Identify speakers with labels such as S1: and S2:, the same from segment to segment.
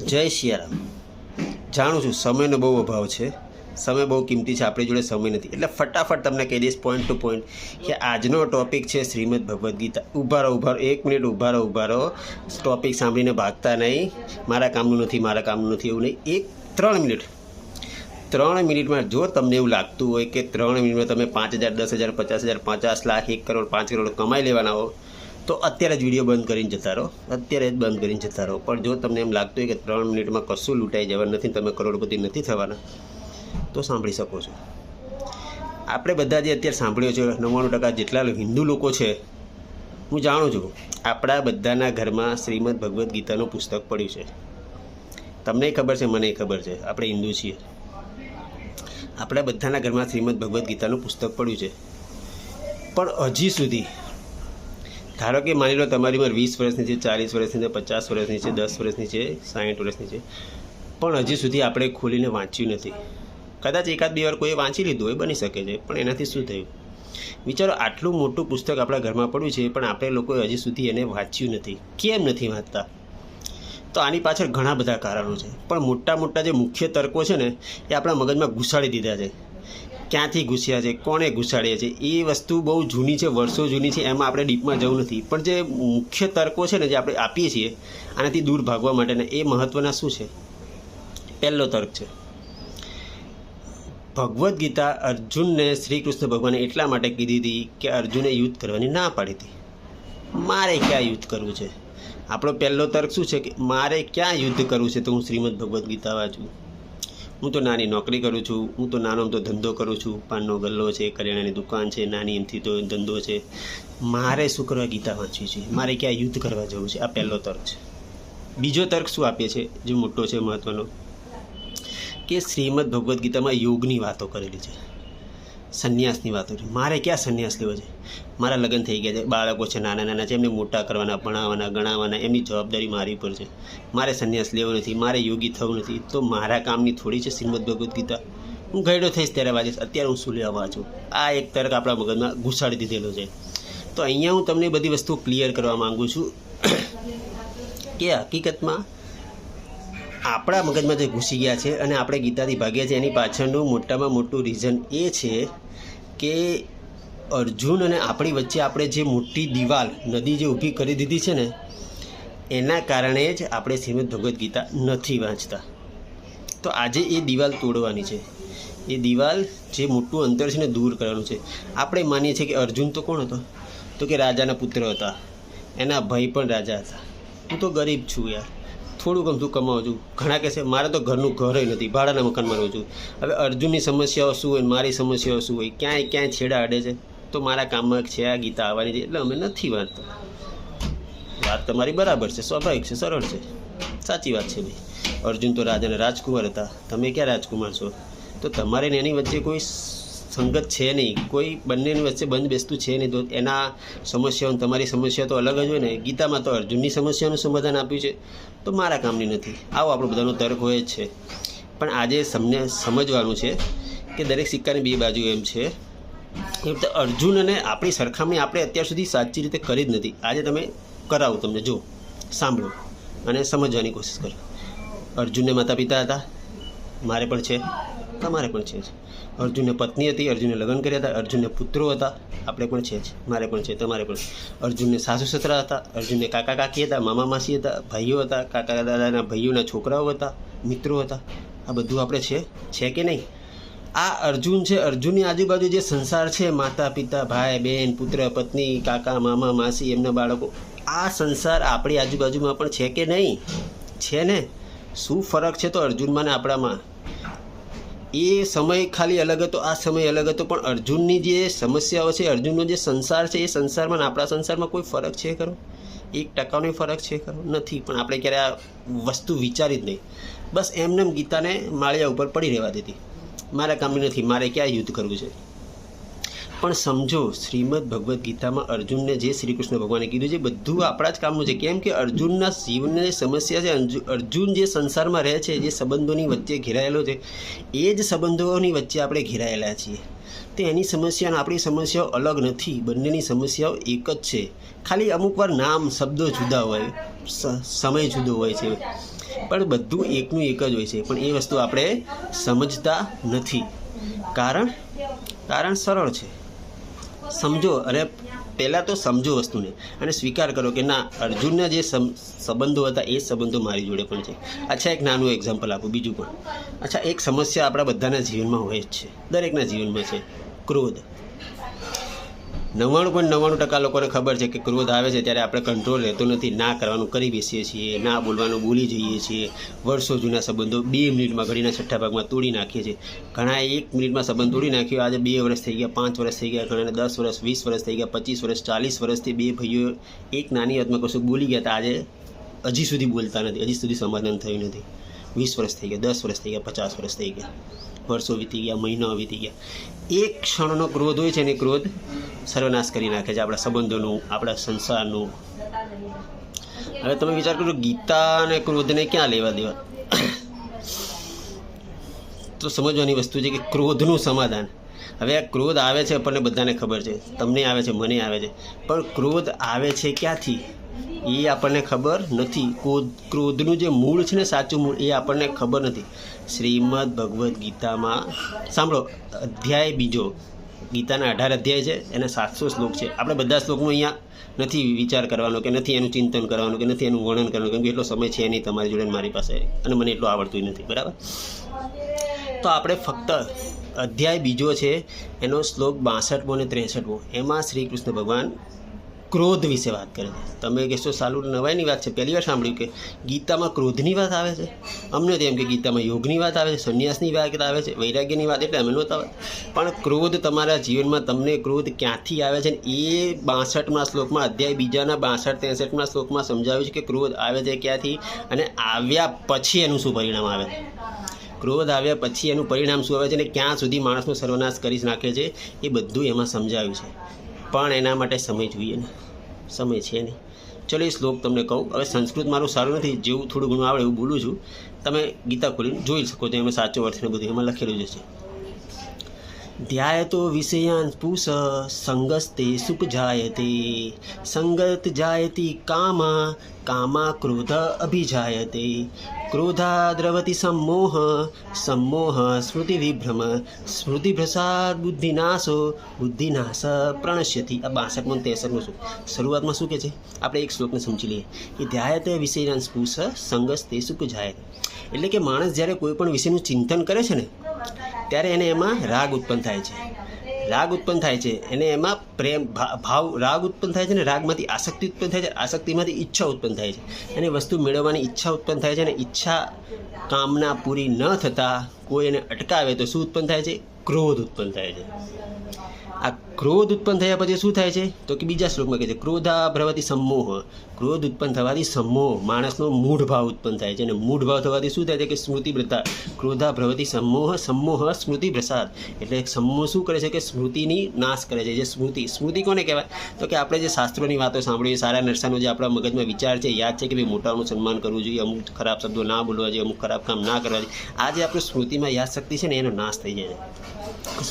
S1: જય સિયારામ। જાણું છું સમયનો બહુ અભાવ છે, સમય બહુ કિંમતી છે, આપણી જોડે સમય નથી, એટલે ફટાફટ તમને કહી દઈશ પોઈન્ટ ટુ પોઈન્ટ કે આજનો ટૉપિક છે શ્રીમદ ભગવદ્ ગીતા। ઊભા રહો 1 મિનિટ ઊભા રહો, ટૉપિક સાંભળીને ભાગતા નહીં, મારા કામનું નથી એવું નહીં। 3 મિનિટમાં જો તમને એવું લાગતું હોય કે 3 મિનિટમાં તમે 5,000 10,000 50,000 50 લાખ 1 કરોડ 5 કરોડ કમાઈ લેવાના હો તો અત્યારે જ વિડીયો બંધ કરીને જતા રહો, પણ જો તમને એમ લાગતું હોય કે 3 મિનિટમાં કશું લૂંટાઈ જવાનું નથી, તમે કરોડપતિ નથી થવાના તો સાંભળી શકો છો। આપણે બધા જે અત્યારે સાંભળ્યો છે 99% જેટલા હિન્દુ લોકો છે, હું જાણું છું આપણા બધાના ઘરમાં શ્રીમદ ભગવદ્ ગીતાનું પુસ્તક પડ્યું છે। તમને ખબર છે, મને ખબર છે, આપણે હિન્દુ છીએ, આપણા બધાના ઘરમાં શ્રીમદ ભગવદ્ ગીતાનું પુસ્તક પડ્યું છે, પણ હજી સુધી ધારો કે માની લો તમારી ઉંમર 20 વર્ષની છે, 40 વર્ષની છે, 50 વર્ષની છે, 10 વર્ષની છે, 60 વર્ષની છે, પણ હજી સુધી આપણે ખોલીને વાંચ્યું નથી। કદાચ એકાદ બે વાર કોઈએ વાંચી લીધું હોય, બની શકે છે, પણ એનાથી શું થયું? વિચારો, આટલું મોટું પુસ્તક આપણા ઘરમાં પડ્યું છે, પણ આપણે લોકોએ હજી સુધી એને વાંચ્યું નથી। કેમ નથી વાંચતા? તો આની પાછળ ઘણા બધા કારણો છે, પણ મોટા જે મુખ્ય તર્કો છે ને એ આપણા મગજમાં ઘુસાડી દીધા છે। ક્યાંથી ઘૂસ્યા છે, કોણે ઘુસાડ્યા છે, એ વસ્તુ બહુ જૂની છે, વર્ષો જૂની છે, એમાં આપણે ડીપમાં જવું નથી, પણ જે મુખ્ય તર્કો છે ને જે આપણે આપીએ છીએ આનાથી દૂર ભાગવા માટેના, એ મહત્ત્વના શું છે? પહેલો તર્ક છે ભગવદ્ ગીતા અર્જુનને શ્રી કૃષ્ણ ભગવાને એટલા માટે કીધી હતી કે અર્જુને યુદ્ધ કરવાની ના પાડી હતી। મારે ક્યાં યુદ્ધ કરવું છે? આપણો પહેલો તર્ક શું છે કે મારે ક્યાં યુદ્ધ કરવું છે? તો હું શ્રીમદ ભગવદ્ ગીતા વાંચું, હું તો નાની નોકરી કરું છું, હું તો નાનો તો ધંધો કરું છું, પાનનો ગલ્લો છે, કરિયાણાની દુકાન છે, નાની એમથી તો ધંધો છે, મારે શું કરવા ગીતા વાંચવી છે? મારે ક્યાં યુદ્ધ કરવા જવું છે? આ પહેલો તર્ક છે। બીજો તર્ક શું આપીએ છે જે મોટો છે, મહત્ત્વનો, કે શ્રીમદ ભગવદ્ ગીતામાં યોગની વાતો કરેલી છે, સંન્યાસની વાતો છે। મારે ક્યાં સંન્યાસ લેવો છે? મારા લગ્ન થઈ ગયા છે, બાળકો છે, નાના છે, એમને મોટા કરવાના, ભણાવવાના, ગણાવવાના, એમની જવાબદારી મારી પર છે, મારે સંન્યાસ લેવો નથી, મારે યોગી થવું નથી, તો મારા કામની થોડી છે શ્રીમદ ભગવદ્ ગીતા? હું ગયડો થઈશ ત્યારે વાંચીશ, અત્યારે હું શું લેવા વાંચું? આ એક તર્ક આપણા મગજમાં ઘુસાડી દીધેલો છે। તો અહીંયા હું તમને બધી વસ્તુ ક્લિયર કરવા માગું છું કે હકીકતમાં આપણા મગજમાં જે ઘૂસી ગયા છે અને આપણે ગીતાથી ભાગ્યા છે, એની પાછળનું મોટામાં મોટું રીઝન એ છે કે અર્જુન અને આપણી વચ્ચે આપણે જે મોટી દિવાલ નદી જે ઊભી કરી દીધી છે ને, એના કારણે જ આપણે શ્રીમદ ભગવદ્ ગીતા નથી વાંચતા। તો આજે એ દિવાલ તોડવાની છે, એ દિવાલ જે મોટું અંતર છે ને દૂર કરવાનું છે। આપણે માનીએ છીએ કે અર્જુન તો કોણ હતો? તો કે રાજાના પુત્ર હતા, એના ભાઈ પણ રાજા હતા। હું તો ગરીબ છું યાર, થોડું ગમતું કમાવું છું, ઘણા કહેશે મારે તો ઘરનું ઘર નથી, ભાડાના મકાનમાં રહું છું। હવે અર્જુનની સમસ્યાઓ શું હોય, મારી સમસ્યાઓ શું હોય, ક્યાંય છેડા અડે છે, તો મારા કામમાં છે આ ગીતા આવવાની છે, એટલે અમે નથી વાંચતા। વાત તમારી બરાબર છે, સ્વાભાવિક છે, સરળ છે, સાચી વાત છે ભાઈ। અર્જુન તો રાજાના રાજકુમાર હતા, તમે ક્યાં રાજકુમાર છો? તો તમારે એની વચ્ચે કોઈ સંગત છે નહીં, કોઈ બંનેની વચ્ચે બંધ બેસતું છે નહીં, તો એના સમસ્યાઓ તમારી સમસ્યા તો અલગ જ હોય ને। ગીતામાં તો અર્જુનની સમસ્યાનું સમાધાન આપ્યું છે, તો મારા કામની નથી। આવો આપણો બધાનો તર્ક હોય જ છે, પણ આજે સમજવાનું છે કે દરેક સિક્કાની બે બાજુ એમ છે કે અર્જુન અને આપણી સરખામણી આપણે અત્યાર સુધી સાચી રીતે કરી જ નથી। આજે તમે કરાવું, તમને જો સાંભળો અને સમજવાની કોશિશ કરો। અર્જુનને માતા પિતા હતા, મારે પણ છે, તમારે પણ છે। અર્જુનને પત્ની હતી, અર્જુનને લગ્ન કર્યા હતા, અર્જુનને પુત્રો હતા, આપણે પણ છે, મારે પણ છે, તમારે પણ। અર્જુનને સાસુ સસરા હતા, અર્જુનને કાકા કાકી હતા, મામા માસી હતા, ભાઈઓ હતા, કાકા દાદાના ભાઈઓના છોકરાઓ હતા, મિત્રો હતા, આ બધું આપણે છે કે નહીં? આ અર્જુન છે, અર્જુનની આજુબાજુ જે સંસાર છે, માતા પિતા, ભાઈ બહેન, પુત્ર પત્ની, કાકા મામા માસી, એમના બાળકો, આ સંસાર આપણી આજુબાજુમાં પણ છે કે નહીં? છે ને? શું ફરક છે તો અર્જુનમાં ને આપણામાં? એ સમય ખાલી અલગ હતો, આ સમય અલગ હતો, પણ અર્જુનની જે સમસ્યાઓ છે, અર્જુનનો જે સંસાર છે, એ સંસારમાં આપણા સંસારમાં કોઈ ફરક છે ખરો? 1% ફરક છે ખરો? નથી। પણ આપણે ક્યારે આ વસ્તુ વિચારી જ નહીં, બસ એમને ગીતાને માળિયા ઉપર પડી રહેવા દીધી, મારા કામની નથી, મારે ક્યાં યુદ્ધ કરવું છે? પણ સમજો, શ્રીમદ ભગવદ્ ગીતામાં અર્જુનને જે શ્રી કૃષ્ણ ભગવાને કીધું છે બધું આપણા જ કામનું છે। કેમ કે અર્જુનના જીવનની જે સમસ્યા છે, અર્જુન જે સંસારમાં રહે છે, જે સંબંધોની વચ્ચે ઘેરાયેલો છે, એ જ સંબંધોની વચ્ચે આપણે ઘેરાયેલા છીએ। તો એની સમસ્યા અને આપણી સમસ્યાઓ અલગ નથી, બંનેની સમસ્યાઓ એક જ છે, ખાલી અમુક વાર નામ શબ્દો જુદા હોય, સમય જુદો હોય છે। પણ બધું એકનું એક જ હોય છે, પણ એ વસ્તુ આપણે સમજતા નથી. કારણ સરળ છે. સમજો, અને પહેલાં તો સમજો વસ્તુને અને સ્વીકાર કરો કે ના, અર્જુનના જે સંબંધો હતા એ સંબંધો મારી જોડે પણ છે. અચ્છા, એક નાનું એક્ઝામ્પલ આપું બીજું પણ. અચ્છા, એક સમસ્યા આપણા બધાના જીવનમાં હોય જ છે, દરેકના જીવનમાં છે, ક્રોધ. 99.99% લોકોને ખબર છે કે ક્રોધ આવે છે ત્યારે આપણે કંટ્રોલ રહેતો નથી, ના કરવાનું કરી બેસીએ છીએ, ના બોલવાનું બોલી જઈએ છીએ. વર્ષો જૂના સંબંધો 2 મિનિટમાં ઘડીના છઠ્ઠા ભાગમાં તોડી નાખીએ છીએ. ઘણા 1 મિનિટમાં સંબંધ તોડી નાખ્યો, આજે 2 વર્ષ થઈ ગયા, 5 વર્ષ થઈ ગયા, ઘણાને 10 વર્ષ, 20 વર્ષ થઈ ગયા, 25 વર્ષ, 40 વર્ષથી 2 ભાઈઓ એક નાની વાતમાં કશું બોલી ગયા હતા, આજે હજી સુધી બોલતા નથી, હજી સુધી સમાધાન થયું નથી. 20 વર્ષ થઈ ગયા, 10 વર્ષ થઈ ગયા, 50 વર્ષ થઈ ગયા, વર્ષો વીતી ગયા, મહિનાઓ વીતી ગયા. એક ક્ષણનો ક્રોધ હોય છે ને, ક્રોધ સર્વનાશ કરી નાખે છે આપણા સંબંધોનું, આપણા સંસારનું. હવે તમે વિચાર કરો, ગીતા અને ક્રોધને ક્યાં લેવા દેવા? તો સમજવાની વસ્તુ છે કે ક્રોધનું સમાધાન. હવે આ ક્રોધ આવે છે આપણને બધાને ખબર છે, તમને આવે છે, મને આવે છે, પણ ક્રોધ આવે છે ક્યાંથી એ આપણને ખબર નથી. ક્રોધનું જે મૂળ છે ને, સાચું મૂળ, એ આપણને ખબર નથી. શ્રીમદ ભગવદ્ ગીતામાં સાંભળો, અધ્યાય 2, ગીતાના 18 અધ્યાય છે, એના 700 શ્લોક છે. આપણે બધા શ્લોકનું અહીંયા નથી વિચાર કરવાનો, કે નથી એનું ચિંતન કરવાનું, કે નથી એનું વર્ણન કરવાનું, કેમ કે એટલો સમય છે નહીં તમારી જોડે મારી પાસે, અને મને એટલું આવડતું નથી, બરાબર? તો આપણે ફક્ત અધ્યાય 2 છે, એનો શ્લોક 62મો અને 63મો, એમાં શ્રી કૃષ્ણ ભગવાન ક્રોધ વિશે વાત કરે છે. તમે કહેશો સાલું નવાઈની વાત છે, પહેલી વાર સાંભળ્યું કે ગીતામાં ક્રોધની વાત આવે છે? અમને તો એમ કે ગીતામાં યોગની વાત આવે છે, સંન્યાસની વાત આવે છે, વૈરાગ્યની વાત, એટલે અમે નહોતા. પણ ક્રોધ તમારા જીવનમાં, તમને ક્રોધ ક્યાંથી આવે છે એ 62મા શ્લોકમાં, અધ્યાય 2ના 62, 63મા શ્લોકમાં સમજાવ્યું છે કે ક્રોધ આવે છે ક્યાંથી, અને આવ્યા પછી એનું શું પરિણામ આવે છે. ક્રોધ આવ્યા પછી એનું પરિણામ શું આવે છે, અને ક્યાં સુધી માણસનો સર્વનાશ કરી નાખે છે, એ બધું એમાં સમજાવ્યું છે. પણ એના માટે સમય જોઈએ ને, સમય છે નહીં. ચલો એ શ્લોક તમને કહું. હવે સંસ્કૃત મારું સારું નથી, જેવું થોડું ઘણું આવડે એવું બોલું છું. તમે ગીતા ખોલીને જોઈ શકો છો, એમાં સાચો અર્થ ને બધું એમાં લખેલું જ છે. ધ્યાયતો વિષયાન પુષ સંગસ્તે સુપજાયતે, સંગત જાયતી કામા, કામા ક્રોધ અભિજાયતે, ક્રોધા દ્રવતી સમોહ, સમોહ સ્મૃતિ વિભ્રમ, સ્મૃતિ ભ્રસાદ બુદ્ધિનાશો, બુદ્ધિનાશ પ્રણશ્યતિ. આ 62મો 63મો શું શરૂઆતમાં શું કહે છે, આપણે એક શ્લોકને સમજી લઈએ. કે ધ્યાયતે વિષયાન પુષ સંગસ્તે સુપજાયતે, એટલે કે માણસ જ્યારે કોઈ પણ વિષયનું ચિંતન કરે છે ને, ત્યારે એને એમાં રાગ ઉત્પન્ન થાય છે. રાગ ઉત્પન્ન થાય છે, એને એમાં પ્રેમ ભાવ રાગ ઉત્પન્ન થાય છે, ને રાગમાંથી આસક્તિ ઉત્પન્ન થાય છે, આસક્તિમાંથી ઈચ્છા ઉત્પન્ન થાય છે, અને વસ્તુ મેળવવાની ઈચ્છા ઉત્પન્ન થાય છે. અને ઈચ્છા કામના પૂરી ન થતાં કોઈ એને અટકાવે તો શું ઉત્પન્ન થાય છે? ક્રોધ ઉત્પન્ન થાય છે. આ ક્રોધ ઉત્પન્ન થયા પછી શું થાય છે? તો કે બીજા શ્લોકમાં કહે છે, ક્રોધા ભ્રવતી સમોહ. ક્રોધ ઉત્પન્ન થવાથી સમોહ, માણસનો મૂઢ ભાવ ઉત્પન્ન થાય છે, અને મૂઢ ભાવ થવાથી શું થાય છે? કે સ્મૃતિ ભ્રસાદ. ક્રોધા ભ્રવતી સમોહ, સમોહ સ્મૃતિ ભ્રસાદ. એટલે સમોહ શું કરે છે? કે સ્મૃતિની નાશ કરે છે. જે સ્મૃતિ કોને કહેવાય? તો કે આપણે જે શાસ્ત્રોની વાતો સાંભળીએ, સારા નરસાનો જે આપણા મગજમાં વિચાર છે, યાદ છે કે ભાઈ મોટાનું સન્માન કરવું જોઈએ, અમુક ખરાબ શબ્દો ના બોલવા જોઈએ, અમુક ખરાબ કામ ના કરવા જોઈએ. આ જે આપણી સ્મૃતિમાં યાદ શક્તિ છે ને, એનો નાશ થઈ જાય છે.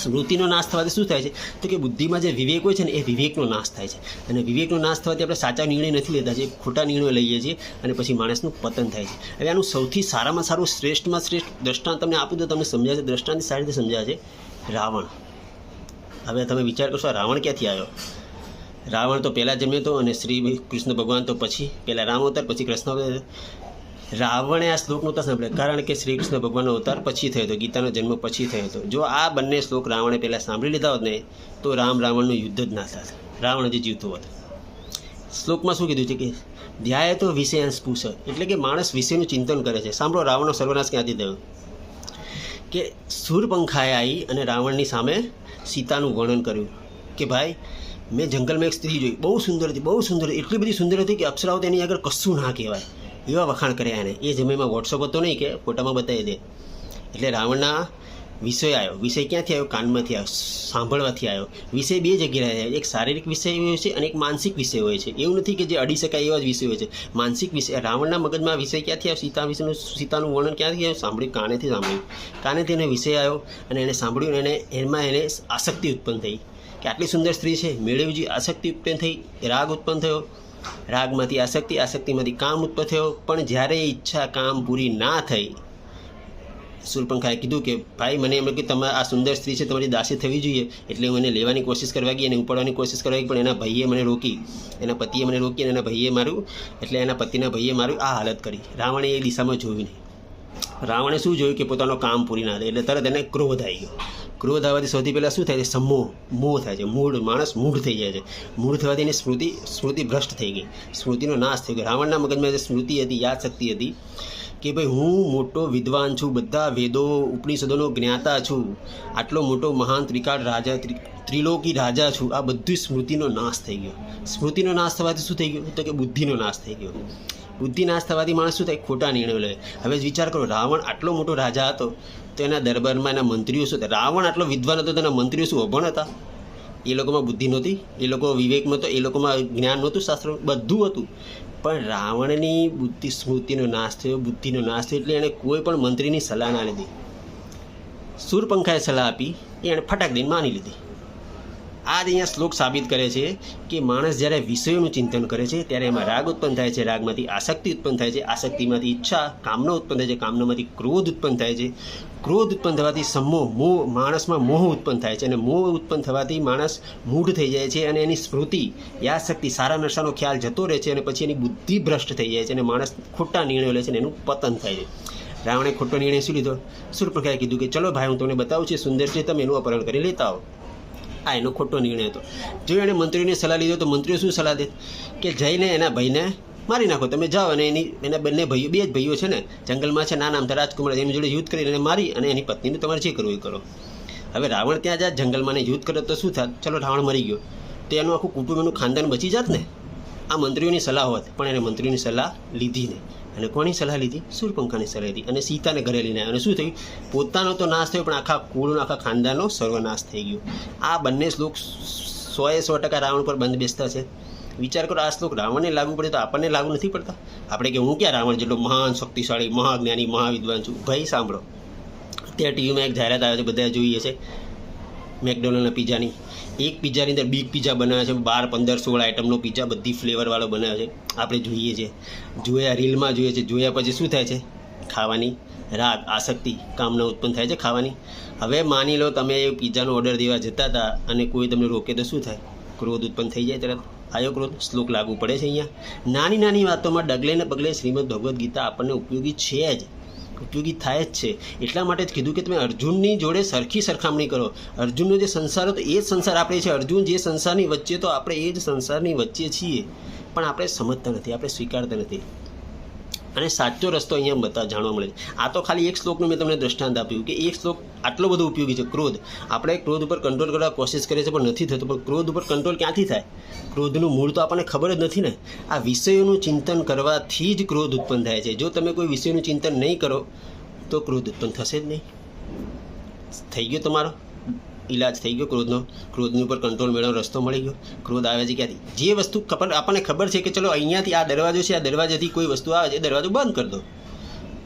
S1: સ્મૃતિનો નાશ થવાથી શું થાય છે? તો કે બુદ્ધિમાં જે વિવેક હોય છે ને, એ વિવેકનો નાશ થાય છે. અને વિવેકનો નાશ થવાથી આપણે સાચા નિર્ણય નથી લેતા, જે ખોટા નિર્ણયો લઈએ છીએ, અને પછી માણસનું પતન થાય છે. હવે આનું સૌથી સારામાં સારું, શ્રેષ્ઠમાં શ્રેષ્ઠ દ્રષ્ટાંત તમને આપું તો તમને સમજાય છે. દ્રષ્ટાંતની સારી રીતે સમજાય છે. રાવણ. હવે તમે વિચાર કરશો, રાવણ ક્યાંથી આવ્યો? રાવણ તો પહેલાં જન્મ્યો હતો, અને શ્રી કૃષ્ણ ભગવાન તો પછી, પહેલાં રામ અવતાર, પછી કૃષ્ણ અવતાર. રાવણે આ શ્લોક નહોતા સાંભળ્યા, કારણ કે શ્રી કૃષ્ણ ભગવાનનો અવતાર પછી થયો હતો, ગીતાનો જન્મ પછી થયો હતો. જો આ બંને શ્લોક રાવણે પહેલાં સાંભળી લીધા હોત ને, તો રાવણનું યુદ્ધ જ ના થાત, રાવણ હજી જીવતો હોત. શ્લોકમાં શું કીધું છે? કે ધ્યાય તો વિષયાંશ પુષ, એટલે કે માણસ વિષયનું ચિંતન કરે છે. સાંભળો, રાવણનો સર્વનાશ ક્યાંથી થયો? કે શૂરપંખાએ આવી અને રાવણની સામે સીતાનું વર્ણન કર્યું કે ભાઈ, મેં જંગલમાં એક સ્ત્રી જોઈ, બહુ સુંદર હતી, બહુ સુંદર હતી, એટલી બધી સુંદર હતી કે અપ્સરાઓ તેની આગળ કશું ના કહેવાય, એવા વખાણ કર્યા એને. એ સમયમાં વોટ્સઅપ હતો નહીં કે ફોટામાં બતાવી દે. એટલે રાવણના વિષય આવ્યો. વિષય ક્યાંથી આવ્યો? કાનમાંથી આવ્યો, સાંભળવાથી આવ્યો. વિષય 2 જગ્યાએ આવ્યો, એક શારીરિક વિષય હોય છે અને એક માનસિક વિષય હોય છે. એવું નથી કે જે અડી શકાય એવા જ વિષય હોય છે, માનસિક વિષય. રાવણના મગજમાં વિષય ક્યાંથી આવ્યો? સીતાનું વર્ણન ક્યાંથી આવ્યું? સાંભળ્યું, કાનેથી એને વિષય આવ્યો, અને એને સાંભળ્યું, અને એમાં એને આસક્તિ ઉત્પન્ન થઈ કે આટલી સુંદર સ્ત્રી છે, મેળવજી. આસક્તિ ઉત્પન્ન થઈ, રાગ ઉત્પન્ન થયો, રાગમાંથી આસક્તિ, આસક્તિમાંથી કામ ઉત્પન્ન થયો. પણ જ્યારે એ ઈચ્છા કામ પૂરી ના થઈ, શૂર્પણખાએ કીધું કે ભાઈ મને એમ કે તમે આ સુંદર સ્ત્રી છે, તમારી દાસી થવી જોઈએ. એટલે હું એને લેવાની કોશિશ કરવા ગઈ અને ઉપાડવાની કોશિશ કરવા ગઈ, પણ એના ભાઈએ મને રોકી, એના પતિએ મને રોકી અને એના ભાઈએ મારું, એટલે એના પતિના ભાઈએ મારું આ હાલત કરી. રાવણે એ દિશામાં જોયું નહીં. રાવણે શું જોયું કે પોતાનો કામ પૂરી ના થાય, એટલે તરત એને ક્રોધ આવી ગયો. ક્રોધ આવવાથી સૌથી પહેલાં શું થાય છે? સમોહ, મોહ થાય છે. મૂળ, માણસ મૂઢ થઈ જાય છે. મૂઢ થવાથી એની સ્મૃતિ ભ્રષ્ટ થઈ ગઈ, સ્મૃતિનો નાશ થઈ ગયો. રાવણના મગજમાં જે સ્મૃતિ હતી, યાદશક્તિ હતી કે ભાઈ હું મોટો વિદ્વાન છું, બધા વેદો ઉપનિષદોનો જ્ઞાતા છું, આટલો મોટો મહાન ત્રિકાળ રાજા, ત્રિલોકી રાજા છું, આ બધી સ્મૃતિનો નાશ થઈ ગયો. સ્મૃતિનો નાશ થવાથી શું થઈ ગયું? તો કે બુદ્ધિનો નાશ થઈ ગયો. બુદ્ધિ નાશ થવાથી માણસ શું થાય? ખોટા નિર્ણયો લે. હવે વિચાર કરો, રાવણ આટલો મોટો રાજા હતો તો એના દરબારમાં એના મંત્રીઓ શું હતા? રાવણ આટલો વિદ્વાન હતો તો એના મંત્રીઓ શું અભણ હતા? એ લોકોમાં બુદ્ધિ નહોતી, એ લોકો વિવેકમાં તો, એ લોકોમાં જ્ઞાન નહોતું, શાસ્ત્ર બધું હતું. પણ રાવણની બુદ્ધિ, સ્મૃતિનો નાશ થયો, બુદ્ધિનો નાશ થયો, એટલે એણે કોઈ પણ મંત્રીની સલાહ ના લીધી. શૂર્પણખાએ સલાહ આપી, એણે ફટાક દઈને માની લીધી. આ જ અહીંયા શ્લોક સાબિત કરે છે કે માણસ જ્યારે વિષયોનું ચિંતન કરે છે ત્યારે એમાં રાગ ઉત્પન્ન થાય છે, રાગમાંથી આસક્તિ ઉત્પન્ન થાય છે, આસક્તિમાંથી ઈચ્છા, કામના ઉત્પન્ન થાય છે, કામનામાંથી ક્રોધ ઉત્પન્ન થાય છે, ક્રોધ ઉત્પન્ન થવાથી સમોહ, મોહ, માણસમાં મોહ ઉત્પન્ન થાય છે, અને મોહ ઉત્પન્ન થવાથી માણસ મૂઢ થઈ જાય છે અને એની સ્મૃતિ, યાદશક્તિ, સારા નશાનો ખ્યાલ જતો રહે છે અને પછી એની બુદ્ધિ ભ્રષ્ટ થઈ જાય છે અને માણસ ખોટા નિર્ણયો લે છે અને એનું પતન થાય છે. રાવણે ખોટો નિર્ણય શું લીધો? શૂર્પણખાએ કીધું કે ચલો ભાઈ હું તમને બતાવું છું સુંદર છે, તમે એનું અપહરણ કરી લેતા આવો. આ એનો ખોટો નિર્ણય હતો. જો એણે મંત્રીઓની સલાહ લીધો તો મંત્રીઓ શું સલાહ દે કે જઈને એના ભાઈને મારી નાખો, તમે જાઓ અને એના બંને ભાઈઓ, બે જ ભાઈઓ છે ને, જંગલમાં છે, નાના અમથા રાજકુમાર, એની જોડે યુદ્ધ કરીને એને મારી અને એની પત્નીનું તમારે જે કરવું એ કરો. હવે રાવણ ત્યાં જાય જંગલમાં યુદ્ધ કરે તો શું થાય? ચલો રાવણ મરી ગયો તો એનું આખું કુટુંબ, એનું ખાનદાન બચી જાત ને. આ મંત્રીઓની સલાહ હોત, પણ એને મંત્રીઓની સલાહ લીધી નહીં. અને કોની સલાહ લીધી? શૂર્પણખાની સલાહ લીધી અને સીતાને ઘરે લઈને આવ્યો. અને શું થયું? પોતાનો તો નાશ થયો, પણ આખા કુળનો, આખા ખાનદાનનો સર્વનાશ થઈ ગયો. આ બંને શ્લોક 100% રાવણ પર બંધ બેસતા છે. વિચાર કરો, આ શ્લોક રાવણને લાગુ પડે તો આપણને લાગુ નથી પડતા? આપણે કે હું ક્યાં રાવણ જેટલો મહાન, શક્તિશાળી, મહાજ્ઞાની, મહાવિદ્વાન છું? ભાઈ સાંભળો, ત્યાં ટીવીમાં એક જાહેરાત આવે છે, બધા જોઈએ છે, મેકડોનલ્ડના પિઝાની. એક પિઝાની અંદર બિગ પિઝા બનાવે છે, 12, 15, 16 આઈટમનો પિઝા, બધી ફ્લેવરવાળો બનાવે છે. આપણે જોઈએ છે, જોયા, રીલમાં જોઈએ છે, જોયા પછી શું થાય છે? ખાવાની રાગ, આસક્તિ, કામના ઉત્પન્ન થાય છે ખાવાની. હવે માની લો તમે એ પિઝાનો ઓર્ડર દેવા જતા હતા અને કોઈ તમને રોકે તો શું થાય? ક્રોધ ઉત્પન્ન થઈ જાય. તરત આયો ક્રોધ. શ્લોક લાગુ પડે છે અહીંયા. નાની નાની વાતોમાં ડગલે ને પગલે શ્રીમદ ભગવદ્ ગીતા આપણને ઉપયોગી છે જ, ઉપયોગી થાય જ છે. એટલા માટે જ કીધું કે તમે અર્જુનની જોડે સરખી સરખામણી કરો. અર્જુનનો જે સંસાર હતો એ જ સંસાર આપણે છે. અર્જુન જે સંસારની વચ્ચે તો આપણે એ જ સંસારની વચ્ચે છીએ, પણ આપણે સમજતા નથી, આપણે સ્વીકારતા નથી. અને સાચો રસ્તો અહીંયા જાણવા મળે છે. આ તો ખાલી એક શ્લોકનું મેં તમને દ્રષ્ટાંત આપ્યું કે એક શ્લોક આટલો બધો ઉપયોગી છે. ક્રોધ, આપણે ક્રોધ ઉપર કંટ્રોલ કરવા કોશિશ કરીએ છીએ પણ નથી થતો. પણ ક્રોધ ઉપર કંટ્રોલ ક્યાંથી થાય? ક્રોધનું મૂળ તો આપણને ખબર જ નથી ને. આ વિષયોનું ચિંતન કરવાથી જ ક્રોધ ઉત્પન્ન થાય છે. જો તમે કોઈ વિષયનું ચિંતન નહીં કરો તો ક્રોધ ઉત્પન્ન થશે જ નહીં. થઈ ગયો તમારો ઈલાજ, થઈ ગયો ક્રોધનો. ક્રોધની ઉપર કંટ્રોલ મેળવવાનો રસ્તો મળી ગયો. ક્રોધ આવે છે ક્યાંથી? જે વસ્તુ આપણને ખબર છે કે ચલો અહીંયાથી આ દરવાજો છે, આ દરવાજાથી કોઈ વસ્તુ આવે છે, એ દરવાજો બંધ કરી દો,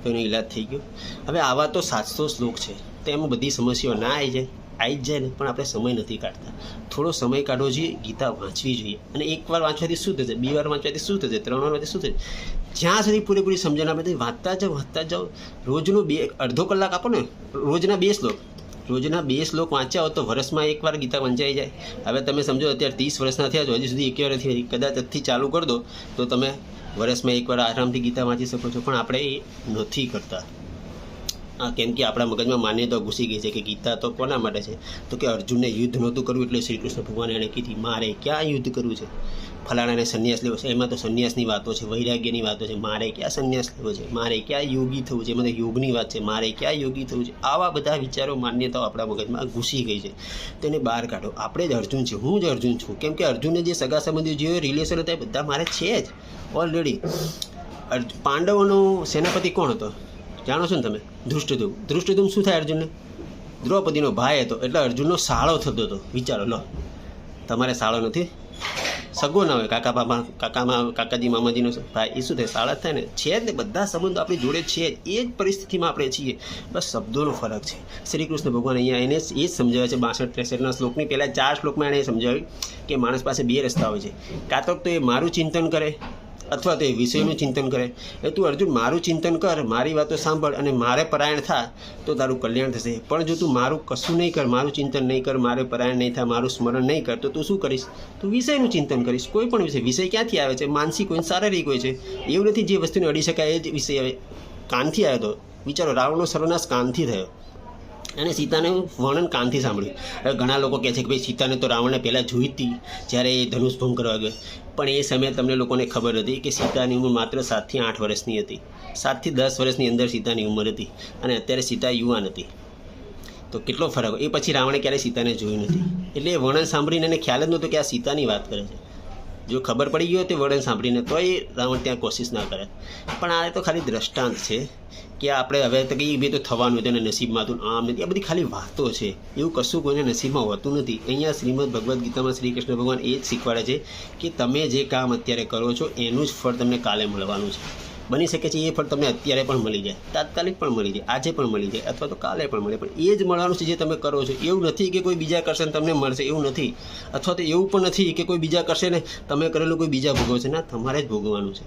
S1: તો એનો ઈલાજ થઈ ગયો. હવે આવા તો 700 શ્લોક છે, તો એમાં બધી સમસ્યાઓ ના આવી જાય, આવી જ જાય ને, પણ આપણે સમય નથી કાઢતા. થોડો સમય કાઢવો જોઈએ, ગીતા વાંચવી જોઈએ. અને એકવાર વાંચવાથી શું થશે? 2 વાર વાંચવાથી શું થશે? 3 વાર વાંચવાથી શું થશે? જ્યાં સુધી પૂરેપૂરી સમજણ આપણે વાંચતા જાઓ. રોજનો અડધો કલાક આપો ને, રોજના 2 શ્લોક, રોજના 2 શ્લોક વાંચ્યા હોત તો વર્ષમાં એકવાર ગીતા વંચાઈ જાય. હવે તમે સમજો અત્યારે 30 વર્ષના થયા છો, હજી સુધી 1 વાર નથી, કદાચ આજથી ચાલુ કરી દો તો તમે વર્ષમાં એકવાર આરામથી ગીતા વાંચી શકો છો. પણ આપણે એ નથી કરતા. કેમ કે આપણા મગજમાં માન્યતા ઘૂસી ગઈ છે કે ગીતા તો કોના માટે છે? તો કે અર્જુનને યુદ્ધ નહોતું કરવું એટલે શ્રી કૃષ્ણ ભગવાને એણે કીધી મારે ક્યાં યુદ્ધ કરવું છે? ફલાણાને સંન્યાસ લેવો છે, એમાં તો સંન્યાસની વાતો છે, વૈરાગ્યની વાતો છે. મારે ક્યાં સંન્યાસ લેવો છે? મારે ક્યાં યોગી થવું છે? એમાં તો યોગની વાત છે. મારે ક્યાં યોગી થવું છે? આવા બધા વિચારો, માન્યતાઓ આપણા મગજમાં ઘૂસી ગઈ છે. તેને બહાર કાઢો. આપણે જ અર્જુન છે, હું જ અર્જુન છું. કેમ કે અર્જુનને જે સગા સંબંધીઓ, જે રિલેશન હતા એ બધા મારે છે જ ઓલરેડી. પાંડવોનો સેનાપતિ કોણ હતો જાણો છો ને તમે? ધૃષ્ટદ્યુમ્ન. ધૃષ્ટદ્યુમ્ન શું થાય અર્જુનને? દ્રૌપદીનો ભાઈ હતો, એટલે અર્જુનનો સાળો થતો હતો. વિચારો લો, તમારે સાળો નથી? સગો ના હોય, કાકાજી મામાજીનો ભાઈ, એ શું થાય સાળા જ થાય ને, છે જ ને, બધા સંબંધો આપણી જોડે છે, એ જ પરિસ્થિતિમાં આપણે છીએ, બસ શબ્દોનો ફરક છે. શ્રી કૃષ્ણ ભગવાન અહીંયા એને એ જ સમજાવે છે 62-63 શ્લોકની પહેલાં 4 શ્લોકમાં એણે સમજાવ્યું કે માણસ પાસે 2 રસ્તા હોય છે, કાં તો એ મારું ચિંતન કરે અથવા તો એ વિષયનું ચિંતન કરે. એ તું અર્જુન મારું ચિંતન કર, મારી વાતો સાંભળ અને મારે પરાયણ થા તો તારું કલ્યાણ થશે. પણ જો તું મારું કશું નહીં કર, મારું ચિંતન નહીં કર, મારે પરાયણ નહીં થાય, મારું સ્મરણ નહીં કર, તો તું શું કરીશ? તું વિષયનું ચિંતન કરીશ. કોઈ પણ વિષય ક્યાંથી આવે છે? માનસિક હોય, શારીરિક હોય છે. એવું નથી જે વસ્તુને અડી શકાય એ જ વિષય આવે. કાનથી આવ્યો તો વિચારો, રાવણનો સર્વનાશ કાનથી થયો અને સીતાનું વર્ણન કાનથી સાંભળ્યું. હવે ઘણા લોકો કહે છે કે ભાઈ સીતાને તો રાવણને પહેલાં જોઈ હતી જ્યારે એ ધનુષ ભંગ કરવા ગયો, પણ એ સમયે તમને લોકોને ખબર હતી કે સીતાની ઉંમર માત્ર 7 થી 8 વર્ષની હતી. 7 થી 10 વર્ષની અંદર સીતાની ઉંમર હતી અને અત્યારે સીતા યુવાન હતી. તો કેટલો ફરક. એ પછી રાવણે ક્યારેય સીતાને જોયું નથી, એટલે એ વર્ણન સાંભળીને એને ખ્યાલ જ નહોતો કે આ સીતાની વાત કરે છે. જો ખબર પડી ગયો તે વર્ણન સાંભળીને તો એ રાવણ ત્યાં કોશિશ ના કરે. પણ આ તો ખાલી દ્રષ્ટાંત છે કે આપણે હવે તો કંઈ બે તો થવાનું હતું ને નસીબમાં હતું, આમ નથી, આ બધી ખાલી વાતો છે. એવું કશું કોઈને નસીબમાં હોતું નથી. અહીંયા શ્રીમદ ભગવદ્ ગીતામાં શ્રી કૃષ્ણ ભગવાન એ જ શીખવાડે છે કે તમે જે કામ અત્યારે કરો છો એનું જ ફળ તમને કાલે મળવાનું છે. બની શકે છે એ ફળ તમને અત્યારે પણ મળી જાય, તાત્કાલિક પણ મળી જાય, આજે પણ મળી જાય અથવા તો કાલે પણ મળે, પણ એ જ મળવાનું છે જે તમે કરો છો. એવું નથી કે કોઈ બીજા કરશે ને તમને મળશે, એવું નથી. અથવા તો એવું પણ નથી કે કોઈ બીજા કરશે ને તમે કરેલું કોઈ બીજા ભોગવશે, ના, તમારે જ ભોગવવાનું છે.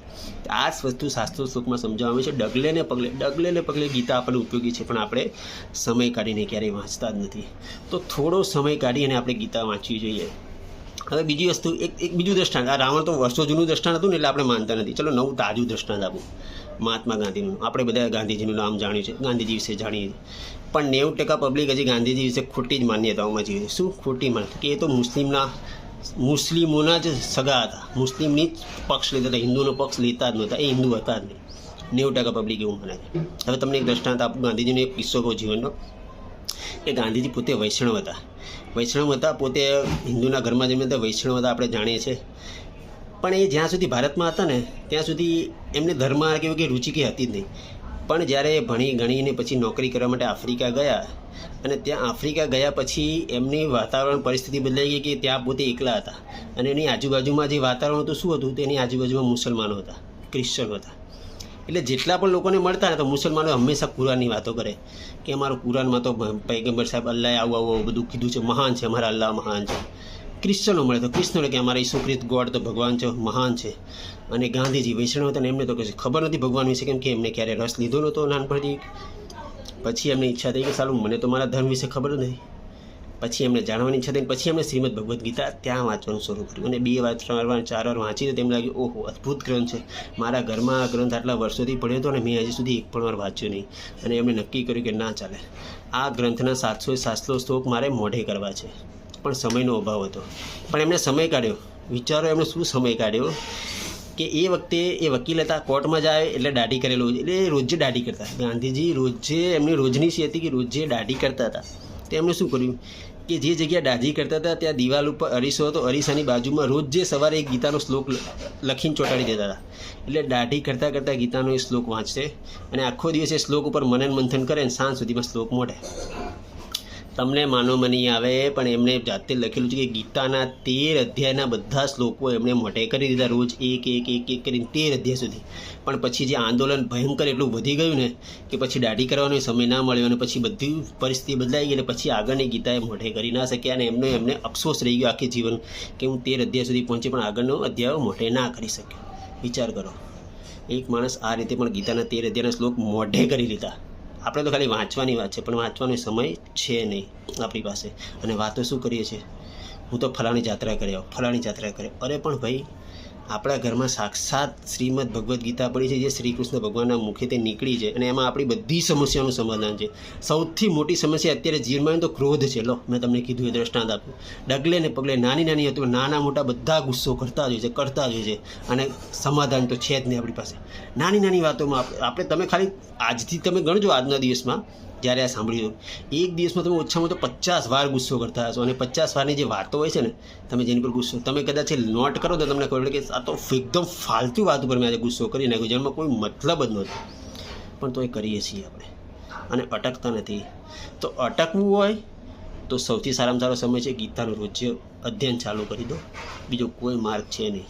S1: આ જ વસ્તુ શાસ્ત્રો શ્લોકમાં સમજાવવામાં છે. ડગલે ને પગલે ગીતા આપણને ઉપયોગી છે, પણ આપણે સમય કાઢીને ક્યારેય વાંચતા જ નથી. તો થોડો સમય કાઢીને આપણે ગીતા વાંચવી જોઈએ. હવે બીજી વસ્તુ, એક બીજું દ્રષ્ટાંત. આ રાવણ તો વર્ષો જૂનું દ્રષ્ટાંત હતું ને એટલે આપણે માનતા નથી. ચલો નવું તાજું દ્રષ્ટાંત આપું મહાત્મા ગાંધીનું. આપણે બધા ગાંધીજીનું નામ જાણ્યું છે, ગાંધીજી વિશે જાણીએ છીએ, પણ 90% પબ્લિક હજી ગાંધીજી વિશે ખોટી જ માન્યતાઓમાં જીવે. શું ખોટી માન્યતા? કે એ તો મુસ્લિમોના જ સગા હતા, મુસ્લિમની જ પક્ષ લેતા હતા, હિન્દુનો પક્ષ લેતા જ નહોતા, એ હિન્દુ હતા જ નહીં. 90% પબ્લિક એવું માને છે. હવે તમને એક દ્રષ્ટાંત આપું, ગાંધીજીનો એક કિસ્સો કહું જીવનનો, કે ગાંધીજી પોતે વૈષ્ણવ હતા, પોતે હિન્દુના ઘરમાં જન્મ્યા હતા, વૈષ્ણવ હતા, આપણે જાણીએ છીએ. પણ એ જ્યાં સુધી ભારતમાં હતા ને ત્યાં સુધી એમને ધર્મ કેવું કે રુચિ કંઈ હતી જ નહીં. પણ જ્યારે ભણી ગણીને પછી નોકરી કરવા માટે આફ્રિકા ગયા અને ત્યાં આફ્રિકા ગયા પછી એમની વાતાવરણ પરિસ્થિતિ બદલાઈ ગઈ કે ત્યાં પોતે એકલા હતા અને એની આજુબાજુમાં જે વાતાવરણ હતું શું હતું? તેની આજુબાજુમાં મુસલમાનો હતા, ક્રિશ્ચનો હતા. એટલે જેટલા પણ લોકોને મળતા ને તો મુસલમાનો હંમેશા કુરાનની વાતો કરે કે અમારું કુરાનમાં તો પૈગંબર સાહેબ અલ્લાહે આવું બધું કીધું છે, મહાન છે, અમારા અલ્લાહ મહાન છે. ક્રિશ્ચનો મળે તો ક્રિશ્ચનો કે અમારા ઈસુ ખ્રિસ્ત ગોડ તો ભગવાન છે, મહાન છે. અને ગાંધીજી વૈષ્ણવ હતા ને એમને તો કશું ખબર નથી ભગવાન વિશે, કેમ કે એમને ક્યારે રસ લીધો નહોતો નાનપણથી. પછી એમને ઈચ્છા થઈ કે સાલું મને તો મારા ધર્મ વિશે ખબર નથી. પછી એમને જાણવાની ઈચ્છા થઈ, પછી એમને શ્રીમદ ભગવદ્ ગીતા ત્યાં વાંચવાનું શરૂ કર્યું અને 2 વાર 3 વાર 4 વાર વાંચી તો તેમ લાગ્યું ઓહો અદ્ભુત ગ્રંથ છે. મારા ઘરમાં આ ગ્રંથ આટલા વર્ષોથી પડ્યો હતો અને મેં હજી સુધી એક પણ વાર વાંચ્યો નહીં. અને એમણે નક્કી કર્યું કે ના ચાલે, આ ગ્રંથના 700 શ્લોક મારે મોઢે કરવા છે. પણ સમયનો અભાવ હતો, પણ એમણે સમય કાઢ્યો. વિચારો એમણે શું સમય કાઢ્યો કે એ વખતે એ વકીલ હતા, કોર્ટમાં જાય એટલે દાઢી કરેલું, એટલે રોજે દાઢી કરતા. ગાંધીજી રોજે, એમની રોજની સી હતી કે રોજે દાઢી કરતા હતા. તો એમણે શું કર્યું કે જે જગ્યાએ દાઢી કરતા હતા ત્યાં દિવાલ ઉપર અરીસો હતો, અરીસાની બાજુમાં રોજ જે સવારે એક ગીતાનો શ્લોક લખીને ચોંટાડી દેતા હતા. એટલે દાઢી કરતાં ગીતાનો એ શ્લોક વાંચશે અને આખો દિવસ એ શ્લોક ઉપર મનન મંથન કરે ને સાંજ સુધીમાં શ્લોક મોઢે. તમને માનો મની આવે, પણ એમણે જાતે લખેલું છે કે ગીતાના 13 અધ્યાયના બધા શ્લોકો એમણે મોઢે કરી દીધા, રોજ એક કરીને 13 અધ્યાય સુધી. પણ પછી જે આંદોલન ભયંકર એટલું વધી ગયું ને કે પછી દાઢી કરવાનો સમય ના મળ્યો અને પછી બધી પરિસ્થિતિ બદલાઈ ગઈ અને પછી આગળની ગીતાએ મોઢે કરી ના શક્યા અને એમને અફસોસ રહી ગયો આખી જીવન કે હું 13 અધ્યાય સુધી પહોંચી પણ આગળનો અધ્યાય મોઢે ના કરી શક્યો. વિચાર કરો, એક માણસ આ રીતે પણ ગીતાના 13 અધ્યાયના શ્લોક મોઢે કરી લીધા. આપણે તો ખાલી વાંચવાની વાત છે, પણ વાંચવાનો સમય છે નહીં આપણી પાસે. અને વાતો શું કરીએ છીએ? હું તો ફલાણી જાત્રા કરી આવું, ફલાણી જાત્રા કરી. અરે પણ ભાઈ, આપણા ઘરમાં સાક્ષાત શ્રીમદ ભગવદ્ ગીતા પડી છે જે શ્રી કૃષ્ણ ભગવાનના મુખેથી નીકળી છે અને એમાં આપણી બધી સમસ્યાનું સમાધાન છે. સૌથી મોટી સમસ્યા અત્યારે જીવનમાં તો ક્રોધ છે. લો, મેં તમને કીધું એ દ્રષ્ટાંત આપ્યું. ડગલે ને પગલે નાની હતું, નાના મોટા બધા ગુસ્સો કરતા જ હોય છે અને સમાધાન તો છે જ નહીં આપણી પાસે. નાની વાતોમાં આપણે તમે ખાલી આજથી તમે ગણજો, આજના દિવસમાં જ્યારે આ સાંભળ્યું એક દિવસમાં તમે ઓછામાં તો 50 વાર ગુસ્સો કરતા હશો. અને 50 વારની જે વાતો હોય છે ને, તમે જેની પર ગુસ્સો તમે કદાચ નોટ કરો તો તમને ખબર પડે કે આ તો એકદમ ફાલતુ વાત ઉપર મેં આજે ગુસ્સો કરી નાખ્યો, જેમાં કોઈ મતલબ જ નહોતો. પણ તો એ કરીએ છીએ આપણે અને અટકતા નથી. તો અટકવું હોય તો સૌથી સારામાં સારો સમય છે ગીતાનું રોજ અધ્યયન ચાલુ કરી દો. બીજો કોઈ માર્ગ છે નહીં.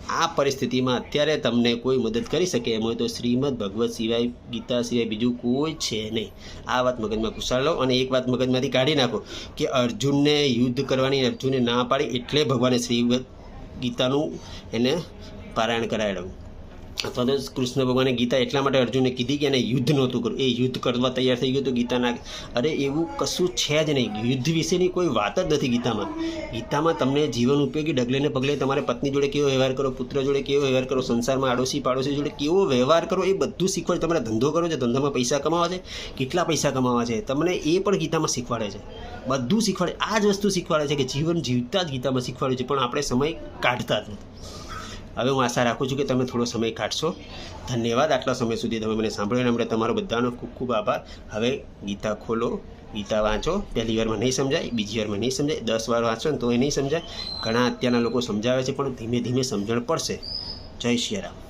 S1: આ પરિસ્થિતિમાં અત્યારે તમને કોઈ મદદ કરી શકે એમ હોય તો શ્રીમદ ભગવત સિવાય, ગીતા સિવાય બીજું કોઈ છે નહીં. આ વાત મગજમાં ઘુસાડી લો. અને એક વાત મગજમાંથી કાઢી નાખો કે અર્જુનને યુદ્ધ કરવાની અર્જુને ના પાડી એટલે ભગવાને શ્રીમદ ગીતાનું એને પારાયણ કરાવ્યું. અથવા તો કૃષ્ણ ભગવાને ગીતા એટલા માટે અર્જુનને કીધી કે એને યુદ્ધ નહોતું કરવું. એ યુદ્ધ કરવા તૈયાર થઈ ગયો તો ગીતાના અરે એવું કશું છે જ નહીં. યુદ્ધ વિશેની કોઈ વાત જ નથી ગીતામાં. ગીતામાં તમને જીવન ઉપયોગી ડગલે પગલે તમારે પત્ની જોડે કેવો વ્યવહાર કરો, પુત્ર જોડે કેવો વ્યવહાર કરો, સંસારમાં આડોશી પાડોશી જોડે કેવો વ્યવહાર કરો, એ બધું શીખવાડે. તમારે ધંધો કરો છે, ધંધામાં પૈસા કમાવા છે, કેટલા પૈસા કમાવા છે, તમને એ પણ ગીતામાં શીખવાડે છે. બધું શીખવાડે. આ જ વસ્તુ શીખવાડે છે કે જીવન જીવતા જ ગીતામાં શીખવાડે છે, પણ આપણે સમય કાઢતા જ નથી. હવે હું આશા રાખું છું કે તમે થોડો સમય કાઢશો. ધન્યવાદ. આટલા સમય સુધી તમે મને સાંભળ્યો અને તમારો બધાનો ખૂબ ખૂબ આભાર. હવે ગીતા ખોલો, ગીતા વાંચો. પહેલી વારમાં નહીં સમજાય, બીજી વારમાં નહીં સમજાય, 10 વાર વાંચો ને તો એ નહીં સમજાય. ઘણા અત્યારના લોકો સમજાવે છે પણ ધીમે ધીમે સમજણ પડશે. જય શ્રી રામ.